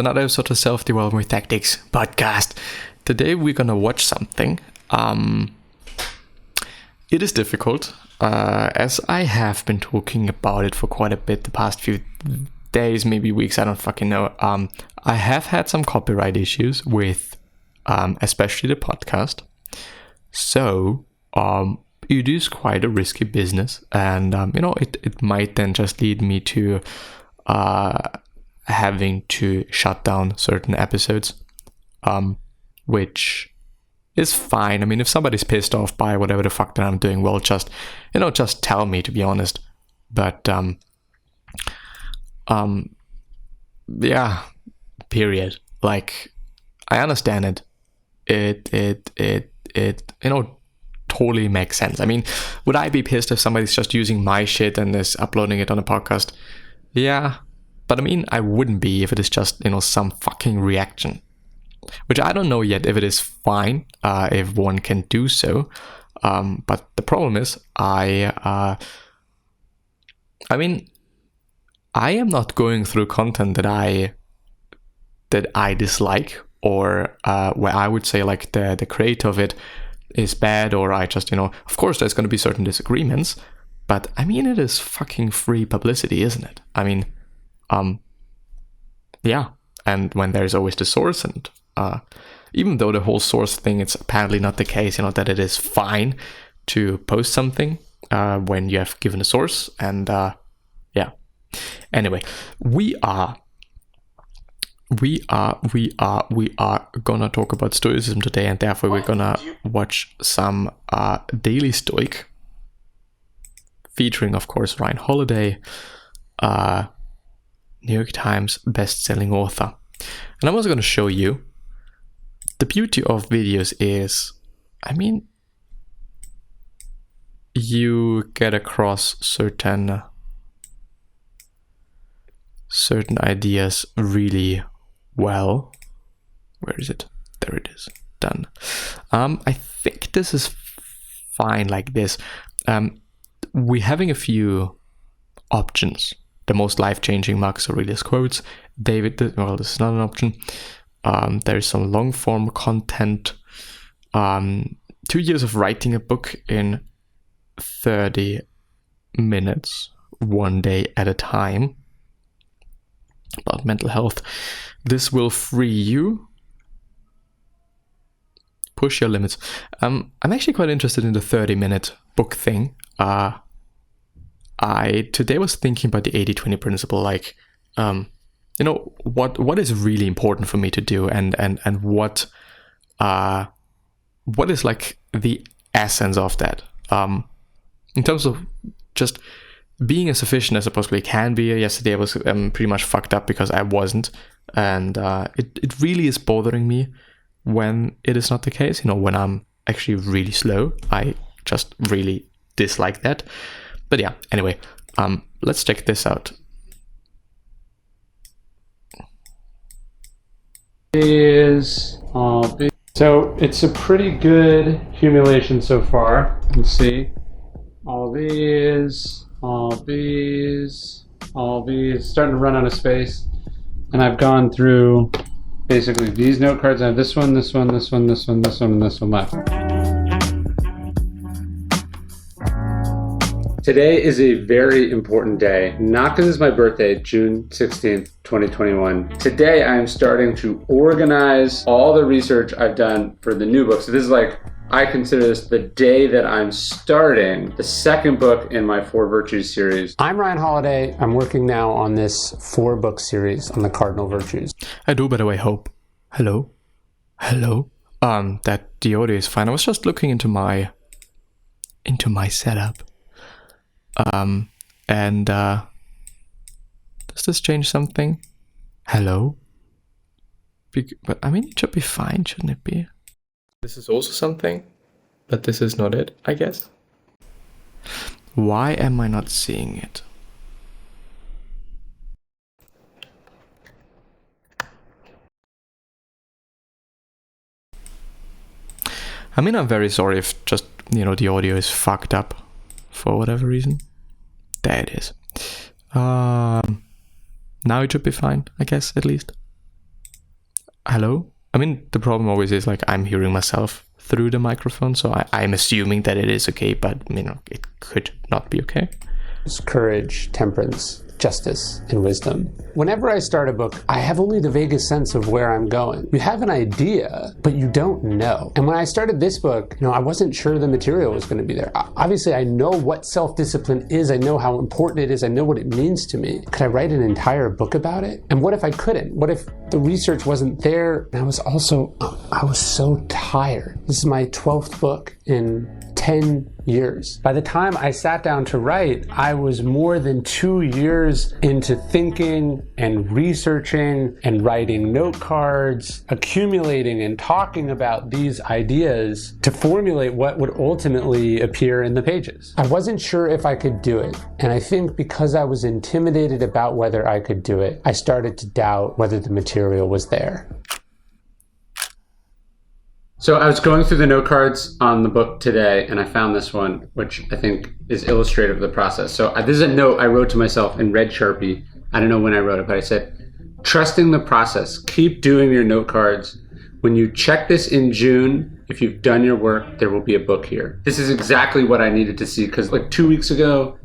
Another episode of Self-Development Tactics podcast. Today we're gonna watch something. It is difficult, as I have been talking about it for quite a bit the past few days, maybe weeks, I don't fucking know. I have had some copyright issues with especially the podcast. So it is quite a risky business, and it might then just lead me to having to shut down certain episodes, which is fine. I mean, if somebody's pissed off by whatever the fuck that I'm doing, well, just tell me, to be honest. But yeah, period. Like, I understand it. It totally makes sense. I mean, would I be pissed if somebody's just using my shit and is uploading it on a podcast? Yeah. But I mean, I wouldn't be if it is just, some fucking reaction. Which I don't know yet if it is fine, if one can do so. But the problem is, I am not going through content that I dislike, or where I would say like the creator of it is bad, or I just, of course there's going to be certain disagreements, but I mean, it is fucking free publicity, isn't it? I mean, yeah, and when there's always the source, and even though the whole source thing, it's apparently not the case, that it is fine to post something when you have given a source, and yeah. Anyway, we are gonna talk about Stoicism today, and therefore we're gonna watch some Daily Stoic, featuring, of course, Ryan Holiday, New York Times best-selling author. And I'm also going to show you the beauty of videos is, I mean, you get across certain ideas really well. Where is it? There it is. Done. I think this is fine like this. We're having a few options. The most life-changing Marcus Aurelius quotes. Well, this is not an option. There is some long-form content. 2 years of writing a book in 30 minutes, 1 day at a time. About mental health. This will free you. Push your limits. I'm actually quite interested in the 30-minute book thing. I today was thinking about the 80-20 principle, like, what is really important for me to do, and what is like the essence of that, in terms of just being as efficient as I possibly can be. Yesterday I was pretty much fucked up because I wasn't, and it really is bothering me when it is not the case. When I'm actually really slow, I just really dislike that. But yeah, anyway, let's check this out. So it's a pretty good accumulation so far. Let's see. All these. Starting to run out of space. And I've gone through basically these note cards. I have this one, and this one left. Today is a very important day, not because it's my birthday, June 16th, 2021. Today I am starting to organize all the research I've done for the new book. So this is like, I consider this the day that I'm starting the second book in my 4 Virtues series. I'm Ryan Holiday. I'm working now on this 4-book series on the cardinal virtues. I do, by the way, hope. Hello? That the audio is fine. I was just looking into my setup. Does this change something? Hello? But I mean, it should be fine, shouldn't it be? This is also something, but this is not it, I guess. Why am I not seeing it? I mean, I'm very sorry if just, the audio is fucked up for whatever reason. There it is. Now it should be fine, I guess, at least. hello? I mean, the problem always is like I'm hearing myself through the microphone, so I'm assuming that it is okay, but it could not be okay. Courage, temperance, justice, and wisdom. Whenever I start a book, I have only the vaguest sense of where I'm going. You have an idea, but you don't know. And when I started this book, I wasn't sure the material was going to be there. Obviously, I know what self-discipline is. I know how important it is. I know what it means to me. Could I write an entire book about it? And what if I couldn't? What if the research wasn't there? And I was so tired. This is my 12th book in 10 years. By the time I sat down to write, I was more than 2 years into thinking and researching and writing note cards, accumulating and talking about these ideas to formulate what would ultimately appear in the pages. I wasn't sure if I could do it. And I think because I was intimidated about whether I could do it, I started to doubt whether the material was there. So I was going through the note cards on the book today, and I found this one, which I think is illustrative of the process. So this is a note I wrote to myself in red Sharpie. I don't know when I wrote it, but I said, trusting the process, keep doing your note cards. When you check this in June, if you've done your work, there will be a book here. This is exactly what I needed to see, because like 2.5 weeks ago,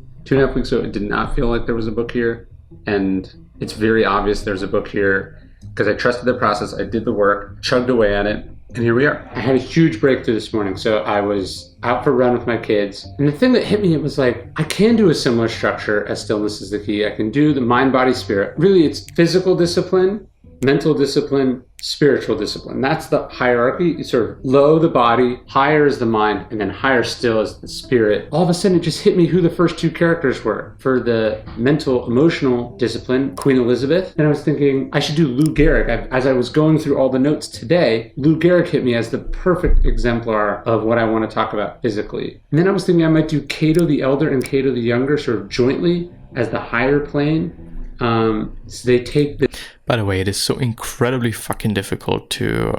it did not feel like there was a book here. And it's very obvious there's a book here, because I trusted the process, I did the work, chugged away at it. And here we are. I had a huge breakthrough this morning. So I was out for a run with my kids. And the thing that hit me, it was like, I can do a similar structure as Stillness is the Key. I can do the mind, body, spirit. Really, it's physical discipline, mental discipline, spiritual discipline. That's the hierarchy. It's sort of low the body, higher is the mind, and then higher still is the spirit. All of a sudden, it just hit me who the first two characters were. For the mental, emotional discipline, Queen Elizabeth. And I was thinking, I should do Lou Gehrig. As I was going through all the notes today, Lou Gehrig hit me as the perfect exemplar of what I want to talk about physically. And then I was thinking I might do Cato the Elder and Cato the Younger sort of jointly as the higher plane. So they take the... By the way, it is so incredibly fucking difficult to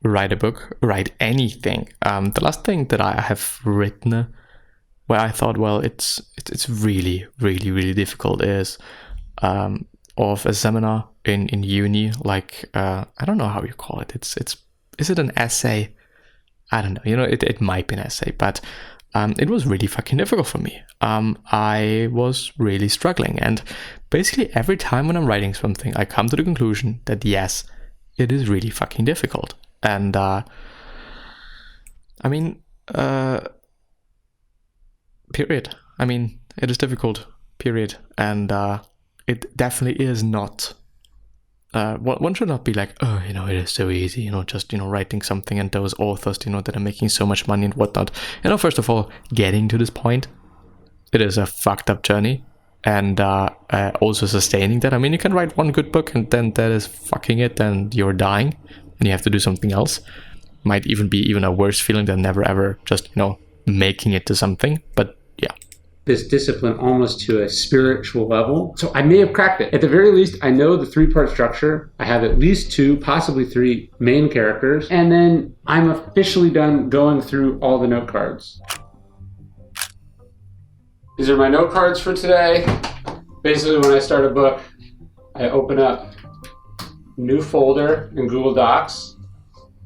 write a book, write anything. The last thing that I have written, where I thought, well, it's really, really, really difficult, is of a seminar in uni. Like I don't know how you call it. Is it an essay? I don't know. It might be an essay, but. It was really fucking difficult for me. I was really struggling. And basically every time when I'm writing something, I come to the conclusion that yes, it is really fucking difficult. And period. It is difficult, period. And it definitely is not. One should not be like, oh, it is so easy, just, writing something, and those authors, that are making so much money and whatnot. First of all, getting to this point, it is a fucked up journey. And also sustaining that. You can write one good book and then that is fucking it, and you're dying and you have to do something else. Might even be a worse feeling than never ever just, making it to something. But yeah. This discipline almost to a spiritual level. So I may have cracked it. At the very least, I know the 3-part structure. I have at least 2, possibly 3 main characters. And then I'm officially done going through all the note cards. These are my note cards for today. Basically, when I start a book, I open up new folder in Google Docs.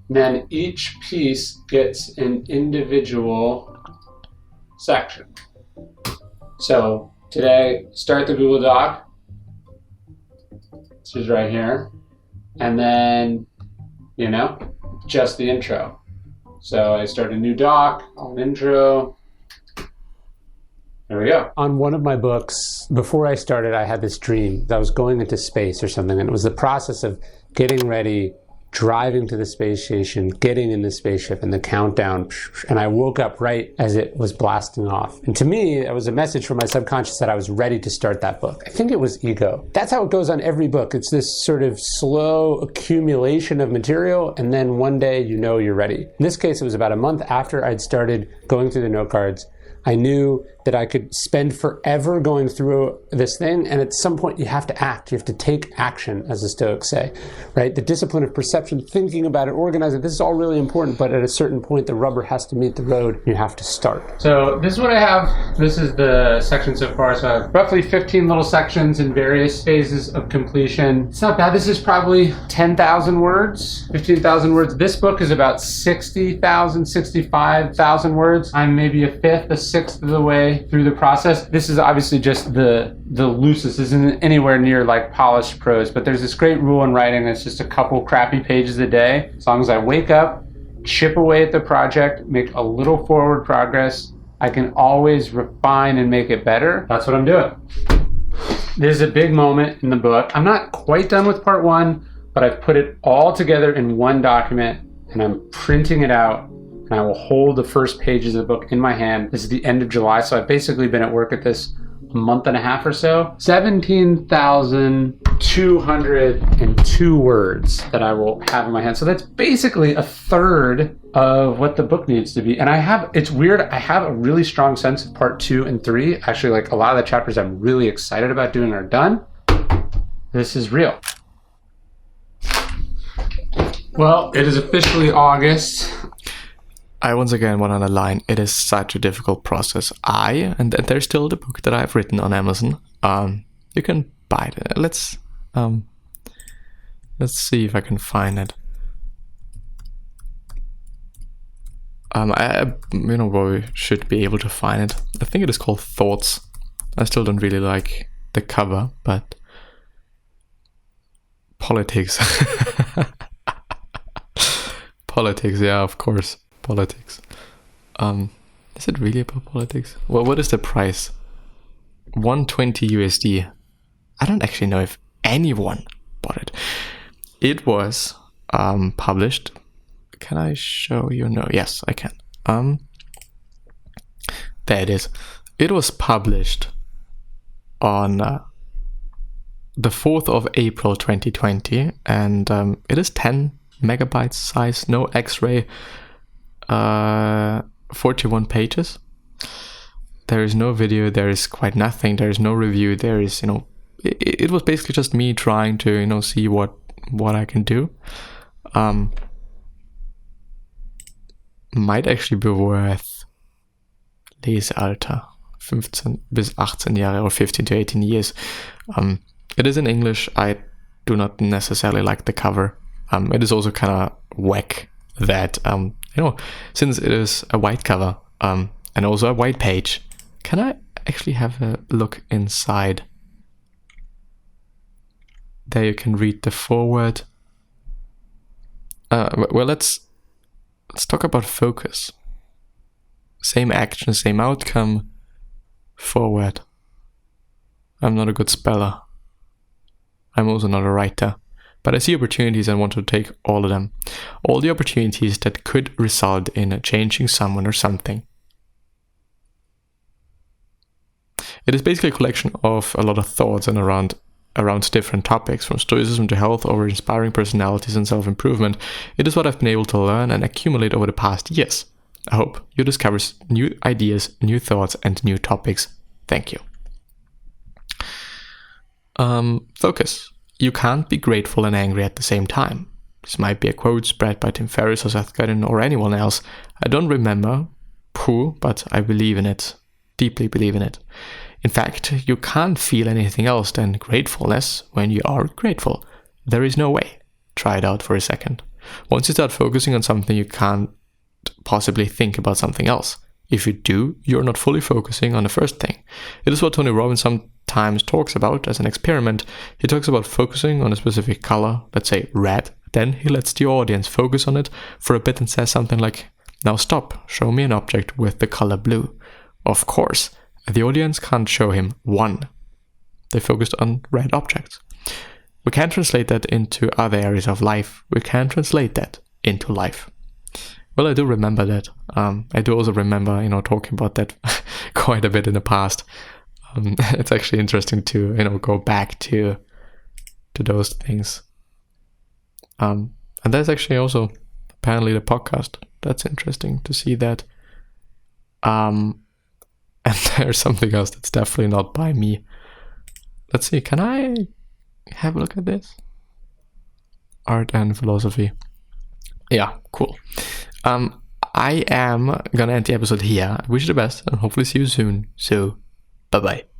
And then each piece gets an individual section. So today, start the Google Doc. This is right here. And then, just the intro. So I start a new doc, an intro. There we go. On one of my books, before I started, I had this dream that I was going into space or something. And it was the process of getting ready, driving to the space station, getting in the spaceship, and the countdown. And I woke up right as it was blasting off. And to me, it was a message from my subconscious that I was ready to start that book. I think it was ego. That's how it goes on every book. It's this sort of slow accumulation of material, and then one day you're ready. In this case, it was about a month after I'd started going through the note cards. I knew that I could spend forever going through this thing, and at some point you have to act. You have to take action, as the Stoics say, right? The discipline of perception, thinking about it, organizing, this is all really important, but at a certain point the rubber has to meet the road. You have to start. So this is what I have. This is the section so far. So I have roughly 15 little sections in various phases of completion. It's not bad. This is probably 10,000 words, 15,000 words. This book is about 60,000, 65,000 words. I'm maybe a fifth, a sixth of the way through the process. This is obviously just the loosest. This isn't anywhere near like polished prose, but there's this great rule in writing that's just a couple crappy pages a day. As long as I wake up, chip away at the project, make a little forward progress, I can always refine and make it better. That's what I'm doing. This is a big moment in the book. I'm not quite done with part 1, but I've put it all together in one document and I'm printing it out. And I will hold the first pages of the book in my hand. This is the end of July, so I've basically been at work at this a month and a half or so. 17,202 words that I will have in my hand. So that's basically a third of what the book needs to be. And it's weird, I have a really strong sense of part 2 and 3. Actually, like a lot of the chapters I'm really excited about doing are done. This is real. Well, it is officially August. I once again want to underline, it is such a difficult process. And there's still the book that I've written on Amazon. You can buy it. Let's see if I can find it. We should be able to find it. I think it is called Thoughts. I still don't really like the cover, but politics. Politics, yeah, of course. Politics. Is it really about politics? Well, what is the price? 120 USD. I don't actually know if anyone bought it. It was published. Can I show you? No, yes, I can. There it is. It was published on the 4th of April 2020, and it is 10 megabytes size, no X-ray. 41 pages. There is no video, there is quite nothing, there is no review, there is, it was basically just me trying to, see what I can do. Might actually be worth Lesealter, 15 bis 18 Jahre or 15 to 18 years. It is in English. I do not necessarily like the cover. It is also kind of whack that since it is a white cover and also a white page. Can I actually have a look inside? There you can read the foreword. Well, let's talk about focus. Same action, same outcome. Forward. I'm not a good speller. I'm also not a writer. But I see opportunities and want to take all of them. All the opportunities that could result in changing someone or something. It is basically a collection of a lot of thoughts and around different topics, from stoicism to health over inspiring personalities and self-improvement. It is what I've been able to learn and accumulate over the past years. I hope you discover new ideas, new thoughts, and new topics. Thank you. Focus. You can't be grateful and angry at the same time. This might be a quote spread by Tim Ferriss or Seth Godin or anyone else. I don't remember who, but I believe in it. Deeply believe in it. In fact, you can't feel anything else than gratefulness when you are grateful. There is no way. Try it out for a second. Once you start focusing on something, you can't possibly think about something else. If you do, you're not fully focusing on the first thing. It is what Tony Robbins sometimes talks about as an experiment. He talks about focusing on a specific color, let's say red. Then he lets the audience focus on it for a bit and says something like, "Now stop, show me an object with the color blue." Of course, the audience can't show him one. They focused on red objects. We can't translate that into other areas of life. We can't translate that into life. Well, I do remember that. I do also remember, talking about that quite a bit in the past. It's actually interesting to, go back to those things. And that's actually also apparently the podcast. That's interesting to see that. And there's something else that's definitely not by me. Let's see, can I have a look at this? Art and philosophy. Yeah, cool. I am gonna end the episode here. I wish you the best and hopefully see you soon. So, bye bye.